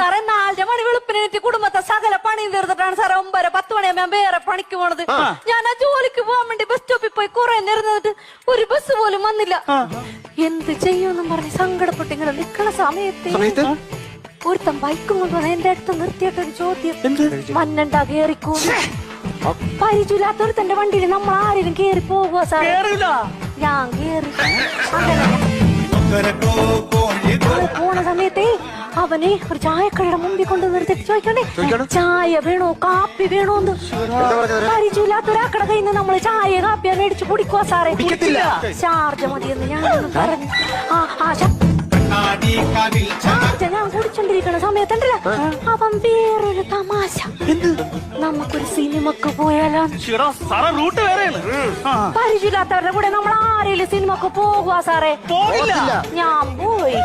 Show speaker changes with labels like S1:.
S1: സാറേ 4 മണി വെളുപ്പിനെത്തി കുടുംബത്തെ സകല പണിയും തീർത്തിട്ടാണ് സാറേ 9-10 മണിയാകുമ്പോ ഞാൻ വേറെ പണിക്ക് പോണത്. ഞാൻ ആ ജോലിക്ക് പോകാൻ വേണ്ടി ബസ് സ്റ്റോപ്പിൽ പോയി കുറെ നേരം നിന്നിട്ട് ഒരു ബസ് പോലും വന്നില്ല. എന്ത് ചെയ്യുമെന്നും പറഞ്ഞ് സങ്കടപ്പെട്ട് ഇങ്ങനെ നിക്കണ സമയത്ത് ഒരുത്തൻ ബൈക്കും കൊണ്ടുവന്ന് എന്റെ അടുത്ത് നിർത്തിയിട്ടൊരു ചോദ്യം, മഞ്ഞണ്ടാ കേറിക്കോ? പരിചയമില്ലാത്തൊരുത്തന്റെ വണ്ടിയിൽ നമ്മൾ ആരെങ്കിലും കേറി പോകുക സാറേ? ഞാൻ കേറി. പോണ സമയത്തേ അവനെ ഒരു ചായക്കടയുടെ മുമ്പിൽ കൊണ്ട് നിർത്തിട്ട് ചോദിക്കണ്ടേ, ചായ വേണോ കാപ്പി വേണോന്ന്? പരിചയമില്ലാത്ത ഒരാക്കടെ കയ്യിൽ നിന്ന് നമ്മള് ചായ കാപ്പിയാ മേടിച്ച് കുടിക്കുക സാറേ. ചാർജ് മതിയെന്ന് ഞാനൊന്ന് പറഞ്ഞു. ഞാൻ കുടിച്ചോണ്ടിരിക്കണ സമയത്തുണ്ടല്ലോ അവൻ വേറൊരു തമാശ, നമുക്കൊരു സിനിമക്ക് പോയാലോ? പരിചയമില്ലാത്തവരുടെ കൂടെ നമ്മൾ ആരെങ്കിലും സിനിമക്ക് പോകുക സാറേ? ഞാൻ പോയി.